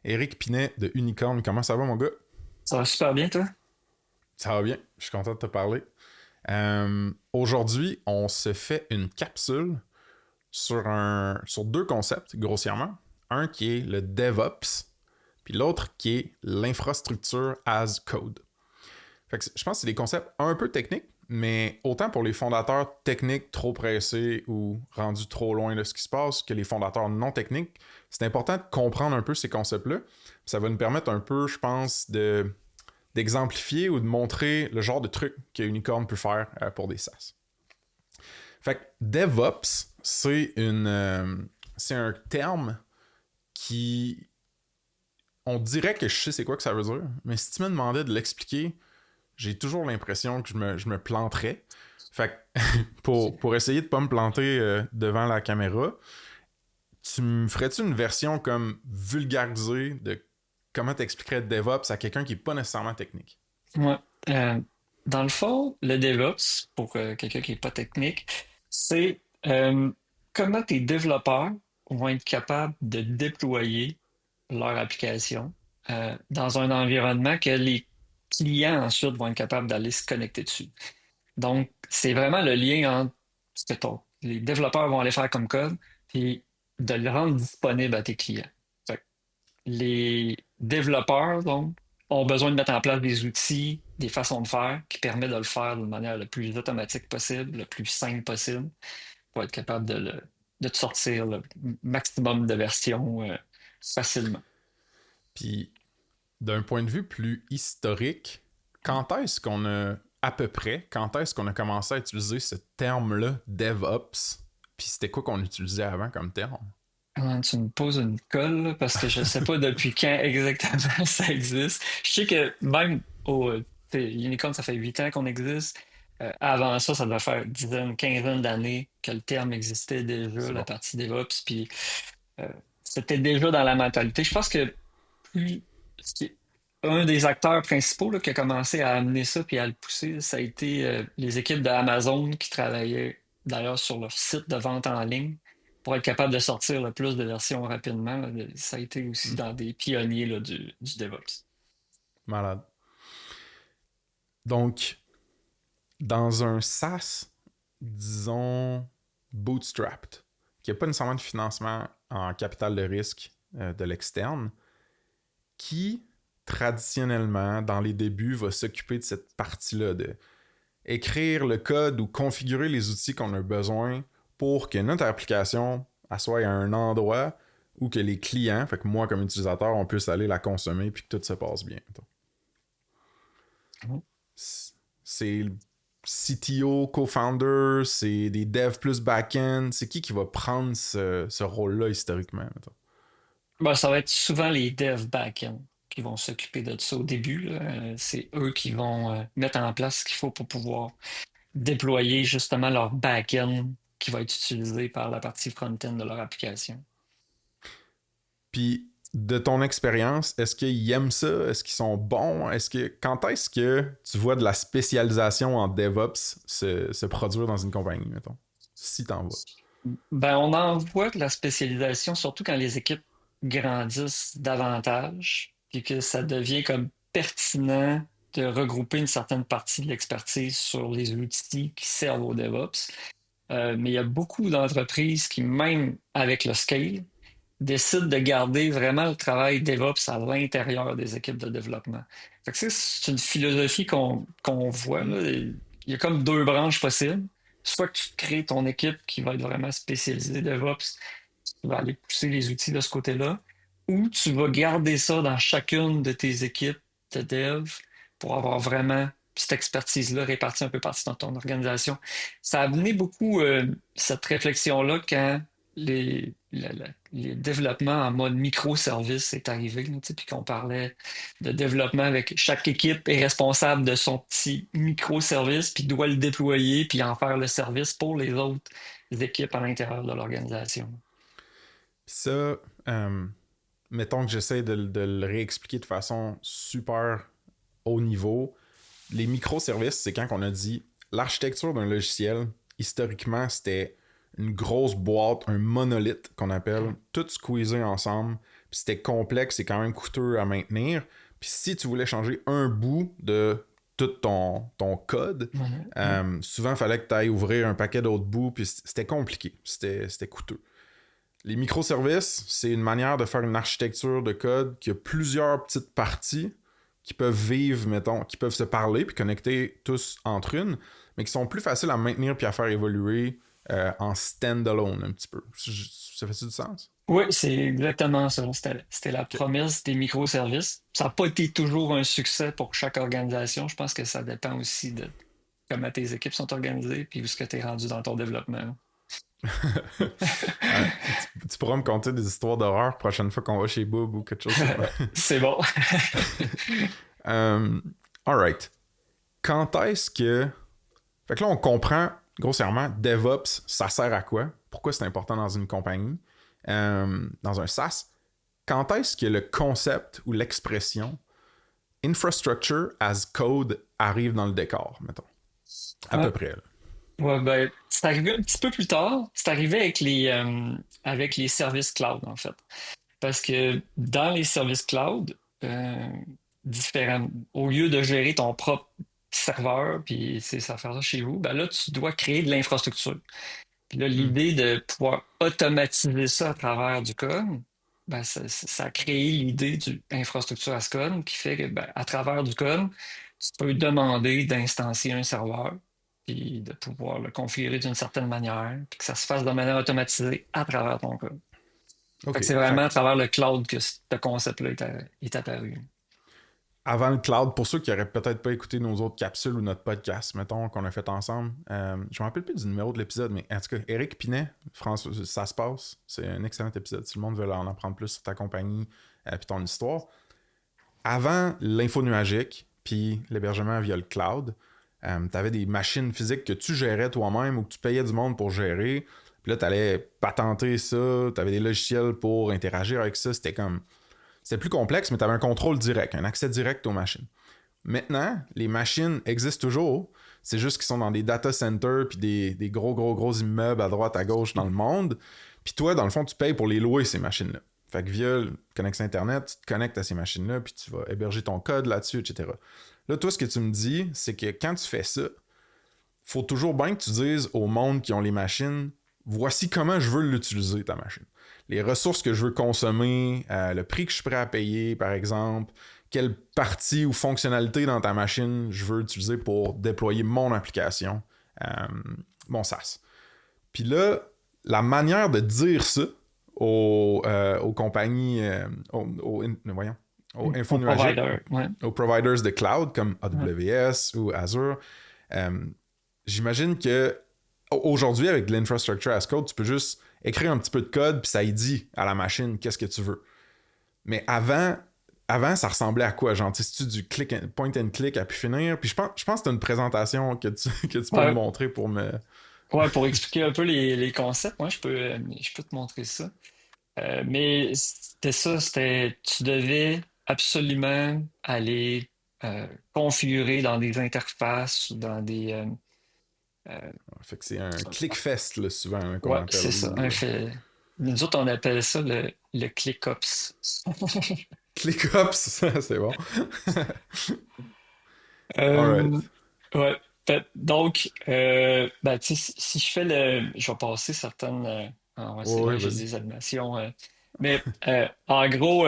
Éric Pinet de Unicorn. Comment ça va, mon gars? Ça va super bien, toi? Ça va bien, je suis content de te parler. Aujourd'hui, on se fait une capsule sur deux concepts, grossièrement. Un qui est le DevOps, puis l'autre qui est l'infrastructure as code. Fait que je pense que c'est des concepts un peu techniques, mais autant pour les fondateurs techniques trop pressés ou rendus trop loin de ce qui se passe que les fondateurs non techniques, c'est important de comprendre un peu ces concepts-là. Ça va nous permettre un peu, je pense, d'exemplifier ou de montrer le genre de truc que Unicorn peut faire pour des SaaS. Fait que DevOps, c'est un terme qui... On dirait que je sais c'est quoi que ça veut dire, mais si tu me demandais de l'expliquer, j'ai toujours l'impression que je me planterais. Fait que pour essayer de pas me planter devant la caméra, tu me ferais-tu une version comme vulgarisée de comment t'expliquerais DevOps à quelqu'un qui est pas nécessairement technique? Ouais. Euh, Dans le fond, le DevOps, pour quelqu'un qui n'est pas technique, c'est comment tes développeurs vont être capables de déployer leur application dans un environnement que les clients ensuite vont être capables d'aller se connecter dessus. Donc, c'est vraiment le lien entre ce que les développeurs vont aller faire comme code, puis de le rendre disponible à tes clients. Fait que les développeurs, donc, ont besoin de mettre en place des outils, des façons de faire qui permettent de le faire de manière la plus automatique possible, le plus simple possible, pour être capable de te sortir le maximum de versions facilement. Puis d'un point de vue plus historique, quand est-ce qu'on a, à peu près, quand est-ce qu'on a commencé à utiliser ce terme-là, DevOps? Puis c'était quoi qu'on utilisait avant comme terme? Tu me poses une colle là, parce que je ne sais pas depuis quand exactement ça existe. Je sais que même Unicorn, ça fait 8 ans qu'on existe. Avant ça, ça devait faire dizaine, quinzaine d'années que le terme existait déjà, C'est la bon. partie DevOps, puis euh, c'était déjà dans la mentalité. Je pense que plus, un des acteurs principaux là, qui a commencé à amener ça puis à le pousser, ça a été les équipes d'Amazon qui travaillaient d'ailleurs sur leur site de vente en ligne pour être capable de sortir le plus de versions rapidement. Là. Ça a été aussi Hmm. dans des pionniers là, du DevOps. Malade. Donc, dans un SaaS, disons, bootstrapped, qui n'a pas nécessairement de financement en capital de risque de l'externe, qui traditionnellement, dans les débuts, va s'occuper de cette partie-là, de écrire le code ou configurer les outils qu'on a besoin pour que notre application soit à un endroit où que les clients, fait que moi comme utilisateur, on puisse aller la consommer puis que tout se passe bien. Mhm. C'est le CTO, co-founder, c'est des devs plus back-end. C'est qui va prendre ce rôle-là historiquement? Mettons? Ben, ça va être souvent les devs back-end qui vont s'occuper de ça au début. Là. C'est eux qui vont mettre en place ce qu'il faut pour pouvoir déployer justement leur back-end qui va être utilisé par la partie front-end de leur application. Puis, de ton expérience, est-ce qu'ils aiment ça? Est-ce qu'ils sont bons? Quand est-ce que tu vois de la spécialisation en DevOps se produire dans une compagnie, mettons? Si t'en vois. Ben, on en voit de la spécialisation, surtout quand les équipes grandissent davantage, puis que ça devient comme pertinent de regrouper une certaine partie de l'expertise sur les outils qui servent au DevOps. Mais il y a beaucoup d'entreprises qui, même avec le scale, décident de garder vraiment le travail DevOps à l'intérieur des équipes de développement. Fait que, c'est une philosophie qu'on voit, là. Il y a comme deux branches possibles. Soit que tu crées ton équipe qui va être vraiment spécialisée DevOps, tu vas aller pousser les outils de ce côté-là, ou tu vas garder ça dans chacune de tes équipes de dev pour avoir vraiment cette expertise-là répartie un peu partout dans ton organisation. Ça a amené beaucoup cette réflexion-là quand les développements en mode microservice est arrivé, là, tu sais, puis qu'on parlait de développement avec chaque équipe est responsable de son petit microservice, puis doit le déployer, puis en faire le service pour les autres équipes à l'intérieur de l'organisation. Puis ça, euh, mettons que j'essaie de le réexpliquer de façon super haut niveau. Les microservices, c'est quand on a dit l'architecture d'un logiciel, historiquement, c'était une grosse boîte, un monolithe qu'on appelle, tout squeezé ensemble. puis c'était complexe et quand même coûteux à maintenir. Puis si tu voulais changer un bout de tout ton code, Ouais. souvent il fallait que tu ailles ouvrir un paquet d'autres bouts, puis c'était compliqué, c'était coûteux. Les microservices, c'est une manière de faire une architecture de code qui a plusieurs petites parties qui peuvent vivre, mettons, qui peuvent se parler puis connecter tous entre une, mais qui sont plus faciles à maintenir puis à faire évoluer en stand-alone un petit peu. Ça fait-tu du sens? Oui, c'est exactement ça. C'était la Ok. promesse des microservices. Ça n'a pas été toujours un succès pour chaque organisation. Je pense que ça dépend aussi de comment tes équipes sont organisées puis où est-ce que tu es rendu dans ton développement. Tu pourras me conter des histoires d'horreur prochaine fois qu'on va chez Bob ou quelque chose comme ça. C'est bon. Alright. Quand est-ce que. Fait que là, on comprend grossièrement DevOps, ça sert à quoi? Pourquoi c'est important dans une compagnie? Dans un SaaS? Quand est-ce que le concept ou l'expression infrastructure as code arrive dans le décor, mettons? À Ouais. peu près. Là. Ouais, ben, c'est arrivé un petit peu plus tard. C'est arrivé avec les services cloud, en fait. Parce que dans les services cloud, au lieu de gérer ton propre serveur puis ces affaires-là chez vous, ben là, tu dois créer de l'infrastructure. Puis là, Hmm. l'idée de pouvoir automatiser ça à travers du code, ben, ça a créé l'idée du infrastructure as code qui fait que, ben, à travers du code, tu peux demander d'instancier un serveur, puis de pouvoir le configurer d'une certaine manière, puis que ça se fasse de manière automatisée à travers ton code. Fait OK. que c'est Fait vraiment que à travers le cloud que ce concept-là est apparu. avant le cloud, pour ceux qui n'auraient peut-être pas écouté nos autres capsules ou notre podcast, mettons, qu'on a fait ensemble, je me rappelle plus du numéro de l'épisode, mais en tout cas, Eric Pinet, François, ça se passe. C'est un excellent épisode. Si le monde veut en apprendre plus sur ta compagnie et ton histoire. Avant l'info nuagique, puis l'hébergement via le cloud, tu avais des machines physiques que tu gérais toi-même ou que tu payais du monde pour gérer. Puis là, tu allais patenter ça, tu avais des logiciels pour interagir avec ça. C'était plus complexe, mais tu avais un contrôle direct, un accès direct aux machines. Maintenant, les machines existent toujours. C'est juste qu'ils sont dans des data centers puis des gros immeubles à droite, à gauche dans le monde. Puis toi, dans le fond, tu payes pour les louer, ces machines-là. Fait que via connexion Internet, tu te connectes à ces machines-là, puis tu vas héberger ton code là-dessus, etc. Là, toi, ce que tu me dis, c'est que quand tu fais ça, faut toujours bien que tu dises au monde qui ont les machines, voici comment je veux l'utiliser, ta machine. Les ressources que je veux consommer, le prix que je suis prêt à payer, par exemple, quelle partie ou fonctionnalité dans ta machine je veux utiliser pour déployer mon application, euh, mon SaaS. Puis là, la manière de dire ça aux compagnies, voyons, aux infos Au nuagiques, provider, ouais. aux providers de cloud comme Ouais. AWS ou Azure, euh, j'imagine que aujourd'hui, avec de l'infrastructure as code, tu peux juste écrire un petit peu de code puis ça y dit à la machine qu'est-ce que tu veux. Mais avant ça ressemblait à quoi? Genre, tu sais, du point and click à pu finir. Puis je pense que c'est une présentation que tu peux me Ouais. montrer pour me. Ouais, pour expliquer un peu les concepts, moi, je peux te montrer ça. Mais c'était ça, tu devais absolument aller configurer dans des interfaces ou dans euh, Fait que c'est un click fest, là, souvent, hein, qu'on ouais, appelle. c'est ça, Ou un fait. Nous autres, on appelle ça le ClickOps. click ops, c'est bon. Euh, Alright. ouais. Donc, ben, tu sais, si je fais je vais passer certaines. Ah ouais, c'est Ouais, ouais, vrai, j'ai vas-y. des animations. Mais en gros,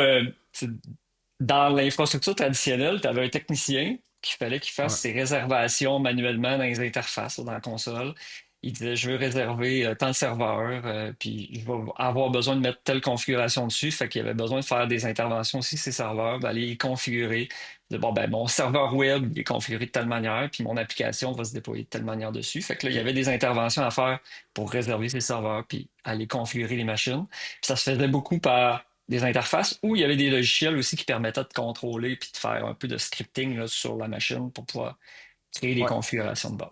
dans l'infrastructure traditionnelle, tu avais un technicien qui fallait qu'il fasse Ouais. ses réservations manuellement dans les interfaces, dans la console. Il disait, je veux réserver tant de serveurs, puis je vais avoir besoin de mettre telle configuration dessus. Fait qu'il y avait besoin de faire des interventions aussi, ces serveurs, d'aller les configurer. De, bon, ben, mon serveur web il est configuré de telle manière, puis mon application va se déployer de telle manière dessus. Fait que là, il y Ok. avait des interventions à faire pour réserver ces serveurs, puis aller configurer les machines. Puis ça se faisait beaucoup par des interfaces où il y avait des logiciels aussi qui permettaient de contrôler puis de faire un peu de scripting là, sur la machine pour pouvoir créer des Ouais. configurations de base.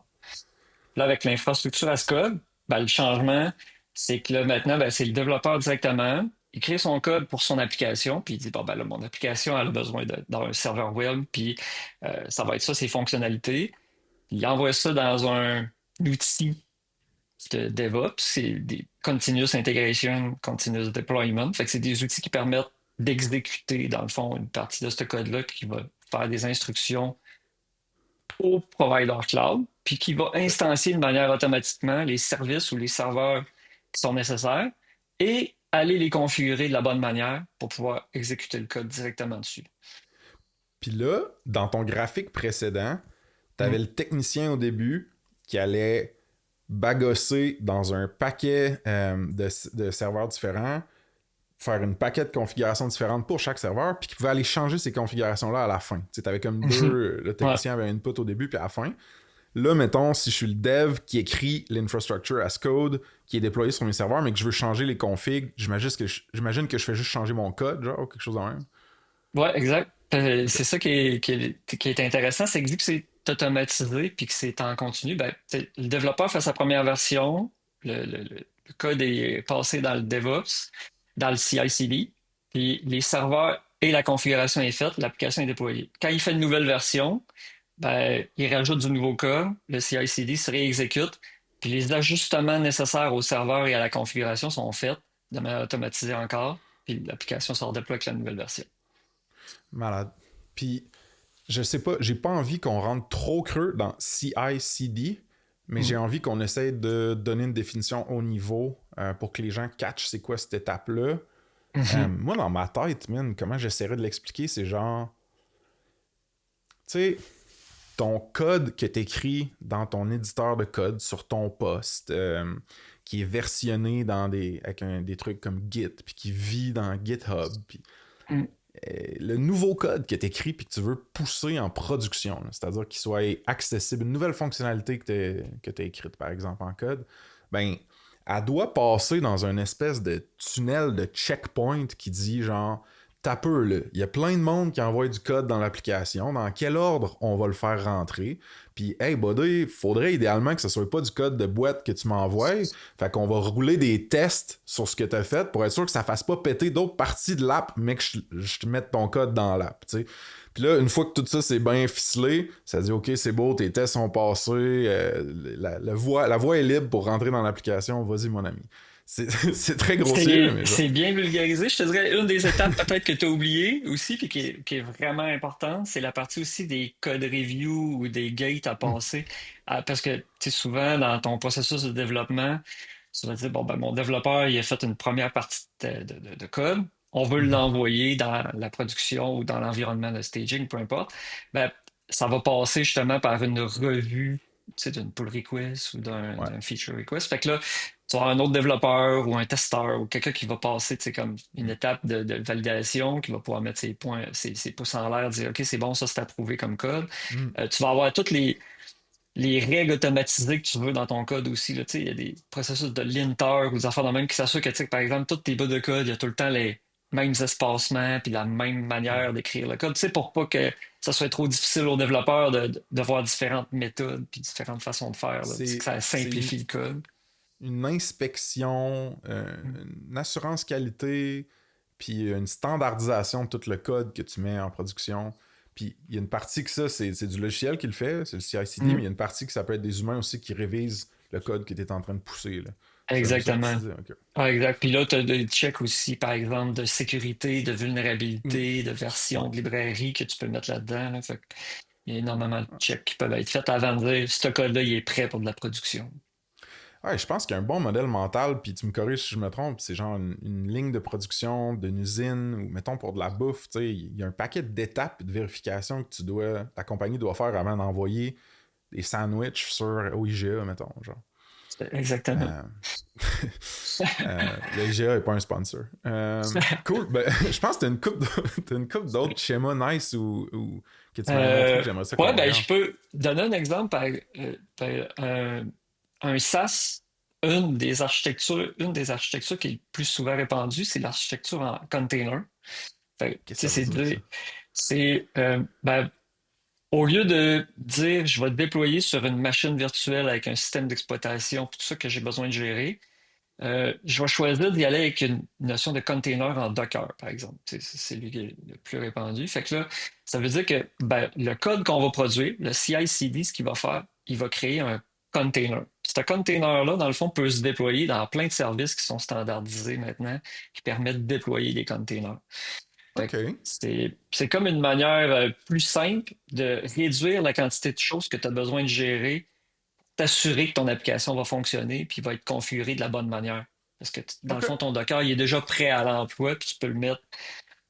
Là, avec l'infrastructure as code, ben, le changement, c'est que là, maintenant, ben, c'est le développeur directement. Il crée son code pour son application, puis il dit, bon, ben là, mon application elle a besoin d'un serveur web, puis ça va être ça, ses fonctionnalités. Il envoie ça dans un outil de DevOps, c'est des Continuous Integration, Continuous Deployment. Fait que c'est des outils qui permettent d'exécuter, dans le fond, une partie de ce code-là qui va faire des instructions au provider cloud, puis qui va OK. instancier de manière automatiquement les services ou les serveurs qui sont nécessaires et aller les configurer de la bonne manière pour pouvoir exécuter le code directement dessus. Puis là, dans ton graphique précédent, Mm. t'avais le technicien au début qui allait bagosser dans un paquet de serveurs différents, faire une paquet de configurations différentes pour chaque serveur, puis qui pouvait aller changer ces configurations-là à la fin. Tu avais comme Mhm. deux, le Ouais. technicien avait un input au début puis à la fin. Là, mettons, si je suis le dev qui écrit l'infrastructure as code, qui est déployé sur mes serveurs, mais que je veux changer les configs, j'imagine que je fais juste changer mon code, genre, ou quelque chose de même. Ouais, exact. OK. C'est ça qui est intéressant, c'est que vu que c'est automatisé puis que c'est en continu, ben, le développeur fait sa première version, le code est passé dans le DevOps, dans le CI/CD, puis les serveurs et la configuration est faite, l'application est déployée. Quand il fait une nouvelle version, ben, il rajoute du nouveau code, le CI/CD se réexécute, puis les ajustements nécessaires au serveur et à la configuration sont faits de manière automatisée encore, puis l'application se redéploie avec la nouvelle version. Malade. Puis, je sais pas, j'ai pas envie qu'on rentre trop creux dans CI/CD, mais j'ai Mm. envie qu'on essaye de donner une définition au niveau pour que les gens catchent c'est quoi cette étape-là. Mhm. Moi, dans ma tête, man, comment j'essaierais de l'expliquer, c'est genre, tu sais, ton code que tu écris dans ton éditeur de code sur ton poste, qui est versionné dans des trucs comme Git, puis qui vit dans GitHub, puis Mm. le nouveau code que tu écris puis que tu veux pousser en production, là, c'est-à-dire qu'il soit accessible, une nouvelle fonctionnalité que tu as écrite, par exemple, en code, ben, elle doit passer dans une espèce de tunnel de checkpoint qui dit genre, t'as peu, là. Il y a plein de monde qui envoie du code dans l'application. Dans quel ordre on va le faire rentrer? Puis, hey, buddy, faudrait idéalement que ce soit pas du code de boîte que tu m'envoies. Fait qu'on va rouler des tests sur ce que t'as fait pour être sûr que ça fasse pas péter d'autres parties de l'app, mais que je te mette ton code dans l'app, tu sais. Puis là, une fois que tout ça c'est bien ficelé, ça dit OK, c'est beau, tes tests sont passés, la voie est libre pour rentrer dans l'application, vas-y mon ami. C'est très grossier, là, mais genre. C'est bien vulgarisé. Je te dirais, une des étapes peut-être que tu as oubliées aussi, puis qui est vraiment importante, c'est la partie aussi des codes review ou des gates à Hmm. passer. Parce que tu sais, souvent, dans ton processus de développement, tu vas dire, bon, ben, mon développeur, il a fait une première partie de code. On veut Mhm. l'envoyer dans la production ou dans l'environnement de staging, peu importe. Ben, ça va passer justement par une revue, tu sais, d'une pull request ou Ouais. d'un feature request. Fait que là, tu vas avoir un autre développeur ou un testeur ou quelqu'un qui va passer, tu sais, comme une Hmm. étape de validation, qui va pouvoir mettre ses points, ses pouces en l'air, dire, OK, c'est bon, ça, c'est approuvé comme code. Hmm. Tu vas avoir toutes les règles automatisées que tu veux dans ton code aussi. Là, tu sais, il y a des processus de linter ou des affaires de même qui s'assurent que, tu sais, que, par exemple, tous tes bouts de code, il y a tout le temps les mêmes espacements puis la même Ouais. manière d'écrire le code. Tu sais, pour pas que ça soit trop difficile aux développeurs de voir différentes méthodes puis différentes façons de faire, là, puis que ça C'est simplifie le code. une inspection, une assurance qualité, puis une standardisation de tout le code que tu mets en production. Puis il y a une partie que ça, c'est du logiciel qui le fait, c'est le CI/CD, mais il Mm. y a une partie que ça peut être des humains aussi qui révisent le code que tu es en train de pousser. Là. C'est un peu ça que tu Exactement. dis. Ok. Ah, exact. Puis là, tu as des checks aussi, par exemple, de sécurité, de Mm. vulnérabilité, de Ouais. version de librairie que tu peux mettre là-dedans. Là. Fait que il y a énormément de checks qui peuvent être faits avant de dire ce code-là, il est prêt pour de la production. Ouais, je pense qu'il y a un bon modèle mental, puis tu me corriges si je me trompe, c'est genre une ligne de production d'une usine, ou mettons pour de la bouffe, tu sais, il y a un paquet d'étapes de vérification que ta compagnie doit faire avant d'envoyer des sandwichs sur OIGA, mettons, genre. Exactement. Euh, le IGA n'est pas un sponsor. Cool. Ben, je pense que t'as une coupe d'autres schémas nice que tu m'avais montré Euh, que j'aimerais ça ouais, qu'on ben, regarde. je peux donner un exemple. Un SaaS, une des architectures qui est le plus souvent répandue, c'est l'architecture en container. Fait, Qu'est-ce tu que ça sais, veut dire, ça? ben, au lieu de dire je vais déployer sur une machine virtuelle avec un système d'exploitation, tout ça que j'ai besoin de gérer, je vais choisir d'y aller avec une notion de container en Docker, par exemple. C'est lui qui est le plus répandu. Fait que là, ça veut dire que ben, le code qu'on va produire, le CI/CD, ce qu'il va faire, il va créer un container. Ce container-là, dans le fond, peut se déployer dans plein de services qui sont standardisés maintenant, qui permettent de déployer des containers. Fait OK. que c'est comme une manière plus simple de réduire la quantité de choses que tu as besoin de gérer, t'assurer que ton application va fonctionner puis va être configurée de la bonne manière. Parce que dans le OK. fond, ton Docker, il est déjà prêt à l'emploi, puis tu peux le mettre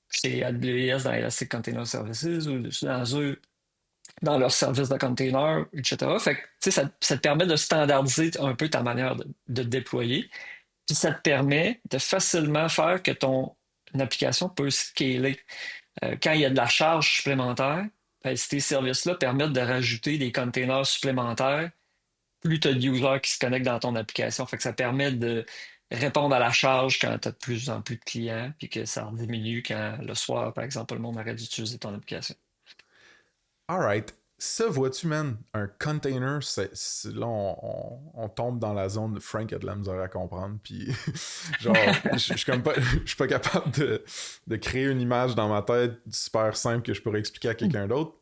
chez AWS dans Elastic Container Services ou dessus dans Azure dans leur service de container, etc. Fait que, tu sais, ça te permet de standardiser un peu ta manière de déployer. Puis ça te permet de facilement faire que ton application peut scaler. Quand il y a de la charge supplémentaire, ben, ces services-là permettent de rajouter des containers supplémentaires plus tu as de users qui se connectent dans ton application. Fait que ça permet de répondre à la charge quand tu as de plus en plus de clients, puis que ça diminue quand le soir, par exemple, le monde arrête d'utiliser ton application. Alright. Ça, vois-tu, man, un container, là, on tombe dans la zone de Frank a de la misère à comprendre, puis genre, je suis pas capable de créer une image dans ma tête super simple que je pourrais expliquer à quelqu'un d'autre.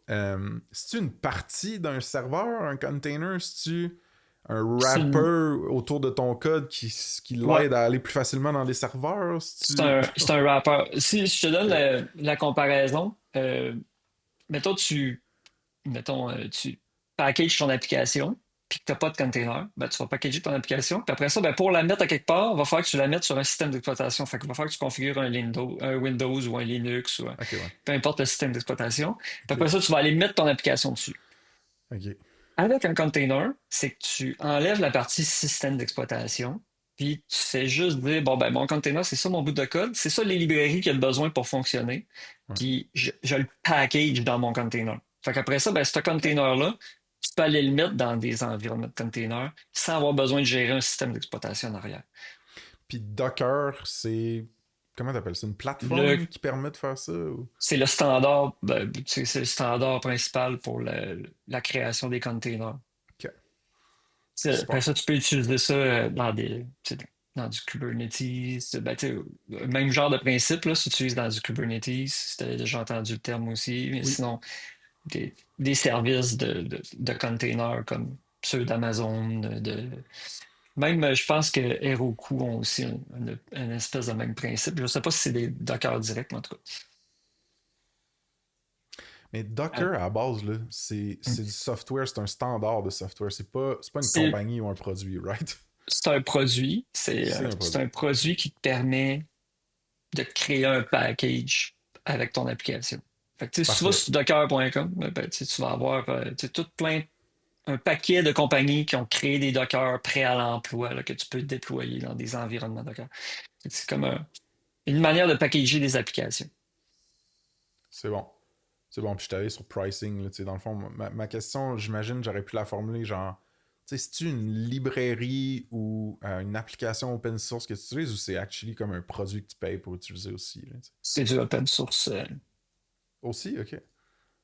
C'est-tu une partie d'un serveur, un container? C'est-tu un C'est une- wrapper autour de ton code qui ouais, l'aide à aller plus facilement dans les serveurs? C'est-tu... c'est un wrapper. Si je te donne Ok. la comparaison, mettons, tu packages ton application, puis que tu n'as pas de container, ben, tu vas packager ton application. Puis après ça, ben, pour la mettre à quelque part, il va falloir que tu la mettes sur un système d'exploitation. Fait qu'il va falloir que tu configures un Windows ou un Linux ou Ok, ouais. peu importe le système d'exploitation. Puis Ok. après ça, tu vas aller mettre ton application dessus. Ok. Avec un container, c'est que tu enlèves la partie système d'exploitation, puis tu fais juste dire, bon, ben, mon container, c'est ça mon bout de code, c'est ça les librairies qu'il y a besoin pour fonctionner, Ouais. puis je le package dans mon container. Fait qu'après ça, ben, ce Ok. container-là, tu peux aller le mettre dans des environnements de container sans avoir besoin de gérer un système d'exploitation en arrière. Puis Docker, c'est. Comment t'appelles ça? Une Le, plateforme qui permet de faire ça? Ou... c'est le standard, ben, c'est le standard principal pour la création des containers. Ok. Après Super. ça, tu peux utiliser ça tu sais, dans du Kubernetes. Ben, tu sais, même genre de principe, là, s'utilise dans du Kubernetes, si tu as déjà entendu le terme aussi. Mais Oui. sinon, des services de containers comme ceux d'Amazon, même je pense que Heroku ont aussi un espèce de même principe. Je ne sais pas si c'est des Docker directs, mais en tout Mais cas. Docker, à la base, là, c'est du software, c'est un standard de software. C'est pas une C'est compagnie ou un produit, right? c'est un produit, C'est un c'est produit. un produit qui te permet de créer un package avec ton application. Fait que, tu sais, si tu vas Parfait. sur docker.com, ben, tu vas avoir tout un paquet de compagnies qui ont créé des Docker prêts à l'emploi là, que tu peux déployer dans des environnements Docker. C'est comme une manière de packager des applications. C'est bon. C'est bon. Puis je suis allé sur pricing, là, tu sais, dans le fond, ma question, j'imagine, j'aurais pu la formuler genre, tu sais, c'est-tu une librairie ou une application open source que tu utilises ou c'est actually comme un produit que tu payes pour utiliser aussi, là, tu sais? C'est du open source. Aussi, ok.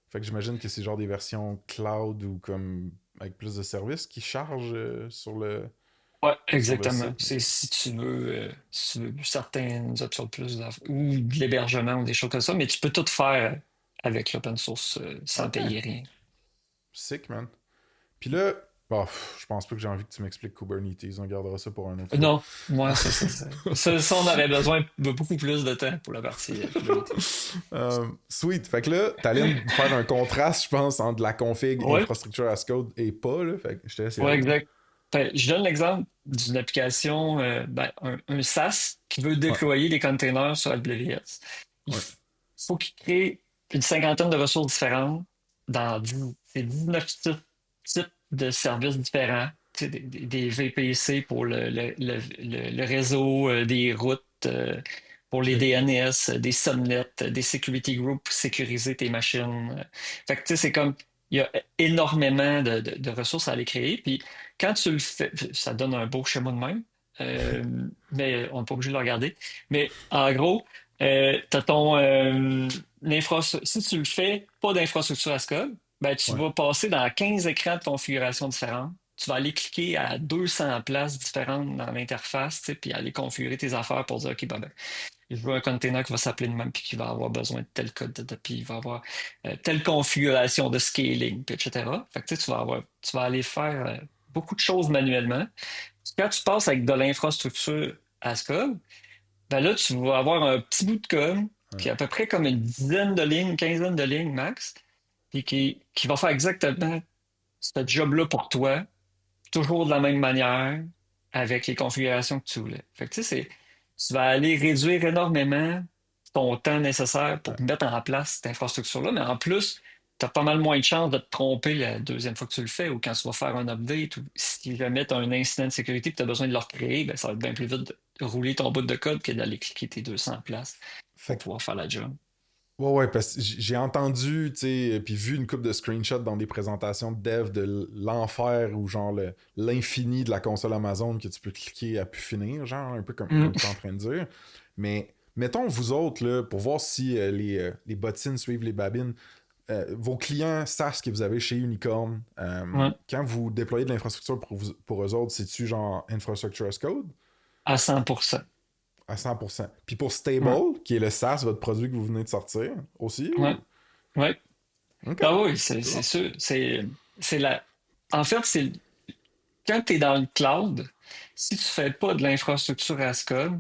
Fait que j'imagine que c'est genre des versions cloud ou comme avec plus de services qui chargent Ouais, sur le exactement. site. C'est Ok. si tu veux certaines options de plus ou de l'hébergement ou des choses comme ça, mais tu peux tout faire avec l'open source sans Ok. payer rien. Sick, man. Puis là, bah, je pense pas que j'ai envie que tu m'expliques Kubernetes. On gardera ça pour une autre fois. Non, moi, ça, on aurait besoin de beaucoup plus de temps pour la partie Kubernetes. Sweet. Fait que là, t'allais me faire un contraste, je pense, entre la config Ouais, infrastructure as code et pas, là. Fait que je te laisse y ouais, aller. exact. Je donne l'exemple d'une application, un SaaS qui veut Ouais, déployer des containers sur AWS. Il ouais. faut qu'il crée une cinquantaine de ressources différentes dans 19 types de services différents. Tu sais, des VPC pour le réseau, des routes, pour les Ok. DNS, des subnets, des security groups pour sécuriser tes machines. Fait que tu sais, c'est comme il y a énormément de ressources à aller créer. Puis quand tu le fais, ça donne un beau schéma de même, euh, mais on n'est pas obligé de le regarder. Mais en gros, t'as si tu le fais pas d'infrastructure as code, ben, tu Ouais. vas passer dans 15 écrans de configuration différents. Tu vas aller cliquer à 200 places différentes dans l'interface, tu sais, puis aller configurer tes affaires pour dire, OK, ben, je veux un container qui va s'appeler de même, puis qui va avoir besoin de tel code, puis il va avoir telle configuration de scaling, puis etc. Fait que tu vas aller faire beaucoup de choses manuellement. Quand tu passes avec de l'infrastructure as code, ben là, tu vas avoir un petit bout de code qui est à peu près comme une dizaine de lignes, quinzaine de lignes max, puis qui va faire exactement ce job-là pour toi, toujours de la même manière, avec les configurations que tu voulais. Fait que tu sais, tu vas aller réduire énormément ton temps nécessaire pour Ouais. mettre en place cette infrastructure-là, mais en plus, tu as pas mal moins de chances de te tromper la deuxième fois que tu le fais ou quand tu vas faire un update ou si jamais tu as un incident de sécurité et tu as besoin de le recréer, ben, ça va être bien plus vite de rouler ton bout de code que d'aller cliquer tes 200 places pour Fait pouvoir faire la job. ouais, parce que j'ai entendu, tu sais, puis vu une couple de screenshots dans des présentations de dev de l'enfer ou genre l'infini de la console Amazon que tu peux cliquer à pu finir, genre un peu Mm. comme tu es en train de dire. Mais mettons, vous autres, là, pour voir si les bottines suivent les babines, vos clients SaaS que vous avez chez Unicorn, Ouais, quand vous déployez de l'infrastructure pour eux autres, c'est-tu genre Infrastructure as Code à 100%. à 100%? Puis pour Ouais, Stable, qui est le SaaS, votre produit que vous venez de sortir, aussi? ouais, ouais. OK, Ah oui, c'est c'est bon. c'est sûr. C'est la... En fait, quand tu es dans le cloud, si tu fais pas de l'infrastructure as code,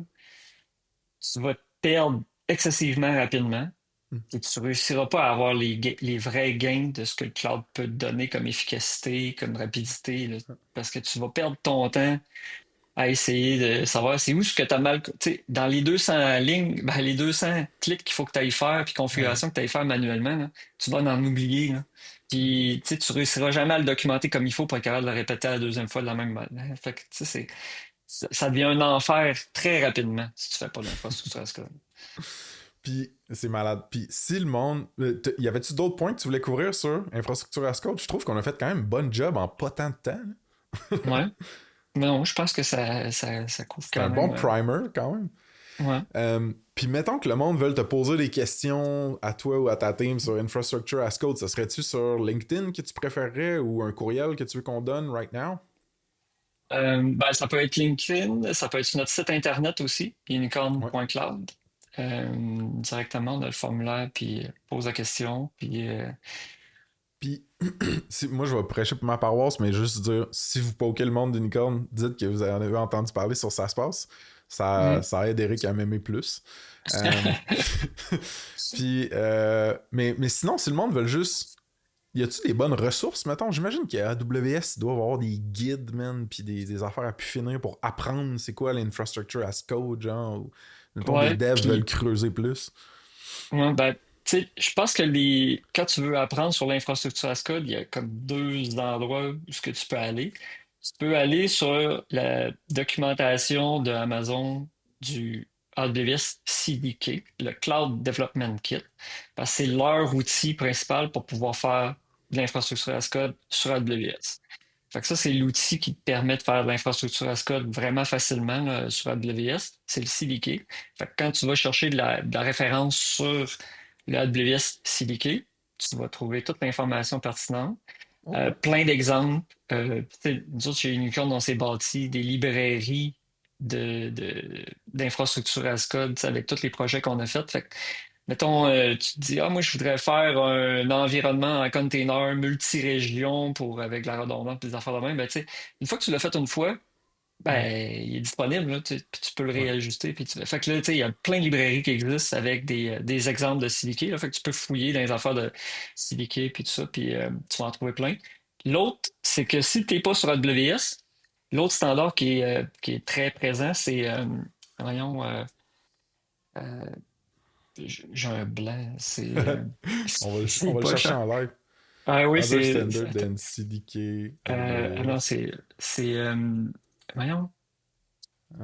tu vas te perdre excessivement rapidement Hmm. et tu ne réussiras pas à avoir les vrais gains de ce que le cloud peut te donner comme efficacité, comme rapidité, là. Parce que tu vas perdre ton temps à essayer de savoir c'est où ce que tu as mal. Tu sais, dans les 200 lignes, ben, les 200 clics qu'il faut que tu ailles faire, puis Ouais. configurations que tu ailles faire manuellement, là, tu vas en oublier. Là. Puis tu réussiras jamais à le documenter comme il faut pour être capable de le répéter la deuxième fois de la même manière. Fait que, ça devient un enfer très rapidement si tu fais pas l'infrastructure as code. Puis c'est malade. Puis si le monde. Y avait-tu d'autres points que tu voulais couvrir sur infrastructure as code? Je trouve qu'on a fait quand même un bon job en pas tant de temps. Ouais. Non, je pense que ça couvre C'est quand un bon même. primer quand même. Ouais. Puis mettons que le monde veut te poser des questions à toi ou à ta team sur infrastructure as code, ça serait-tu sur LinkedIn que tu préférerais ou un courriel que tu veux qu'on donne right now? Ben, ça peut être LinkedIn, ça peut être sur notre site internet aussi, Ouais. unicorn.cloud. Directement, on a le formulaire, puis pose la question, puis Puis moi je vais prêcher pour ma paroisse, mais juste dire si vous pokez le monde d'unicorn, dites que vous en avez entendu parler sur Ça se passe. Ça, mm. ça aide Eric à m'aimer plus. Euh, Puis, mais sinon, si le monde veut juste. Y a-tu des bonnes ressources, mettons? J'imagine qu'à AWS, il doit y avoir des guides, man, puis des affaires à pu finir pour apprendre c'est quoi l'infrastructure as code, genre, ou, mettons, des Ouais, devs veulent puis creuser plus. ouais, ben, tu sais, je pense que quand tu veux apprendre sur l'infrastructure as code, il y a comme deux endroits où ce que tu peux aller. Tu peux aller sur la documentation de Amazon du AWS CDK, le Cloud Development Kit, parce que c'est leur outil principal pour pouvoir faire de l'infrastructure as code sur AWS. Fait que ça, c'est l'outil qui te permet de faire de l'infrastructure as code vraiment facilement là, sur AWS. C'est le CDK. Fait que quand tu vas chercher de la référence sur le AWS CDK, tu vas trouver toute l'information pertinente. Ok. Plein d'exemples. Tu sais, nous autres, chez Unicorn, on s'est bâti des librairies d'infrastructure as code, tu sais, avec tous les projets qu'on a faits. Fait que, mettons, tu te dis, ah, moi, je voudrais faire un environnement en container multi-région pour, avec la redondance et des affaires de même. Ben, tu sais, une fois que tu l'as fait une fois, Mhm. ben, il est disponible, là, puis tu peux le Ouais. réajuster. Fait que là, tu sais, il y a plein de librairies qui existent avec des exemples de CDK. Là, fait que tu peux fouiller dans les affaires de CDK puis tout ça, puis tu vas en trouver plein. L'autre, c'est que si tu n'es pas sur AWS, l'autre standard qui est très présent, c'est, voyons, euh, j'ai un blanc, On c'est va le pas chercher cher. en live. Ah oui, Other c'est, standard than CDK non, AWS. c'est, voyons.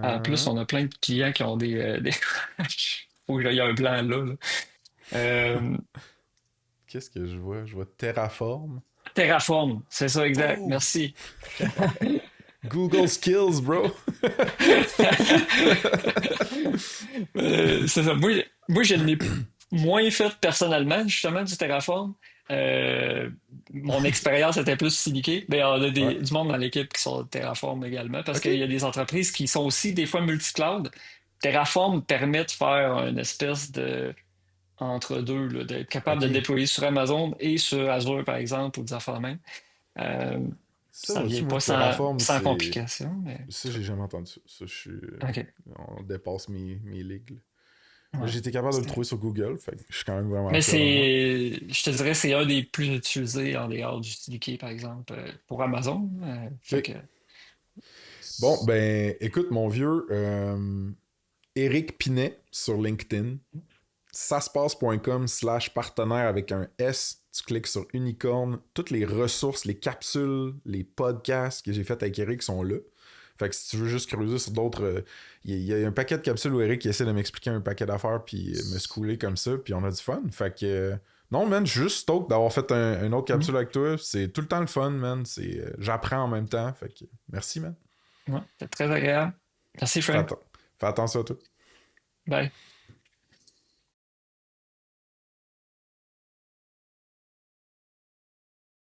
En plus, Euh, on a plein de clients qui ont Faut que j'aille un blanc là, là. Euh, Qu'est-ce que je vois? Je vois Terraform. Terraform, c'est ça, exact. Oh! Merci. Google Skills, bro! C'est ça. Moi, je l'ai moins fait personnellement, justement, du Terraform. Euh, Mon expérience était plus syndiquée. Mais on a Ouais. du monde dans l'équipe qui sont Terraform également, parce Ok. qu'il y a des entreprises qui sont aussi des fois multi-cloud. Terraform permet de faire une espèce de entre deux, là, d'être capable de Ok. déployer sur Amazon et sur Azure, par exemple, ou des affaires de même. Euh, Ça, Ça vient vois-tu, moi, pas Terraform, sans c'est. complication, mais Ça, j'ai jamais entendu ça. Ça, je suis. OK. On dépasse mes ligues, là. Ouais. J'ai été capable de le trouver sur Google, fait que je suis quand même vraiment Mais fier de moi. je te dirais, c'est un des plus utilisés en dehors du CDK, par exemple, pour Amazon. Fait que, Ok. Bon, ben, écoute, mon vieux, Éric Pinet sur LinkedIn, saspace.com/partenaire avec un S. Tu cliques sur Unicorn. Toutes les ressources, les capsules, les podcasts que j'ai fait avec Eric sont là. Fait que si tu veux juste creuser sur d'autres, il y a un paquet de capsules où Eric essaie de m'expliquer un paquet d'affaires puis me schooler comme ça, puis on a du fun. Fait que non, man, je suis juste stoked d'avoir fait une autre mm, capsule avec toi. C'est tout le temps le fun, man. J'apprends en même temps. Fait que merci, man. ouais, c'est très agréable. Merci, Fais, Frank. atten- Fais attention à toi. Bye.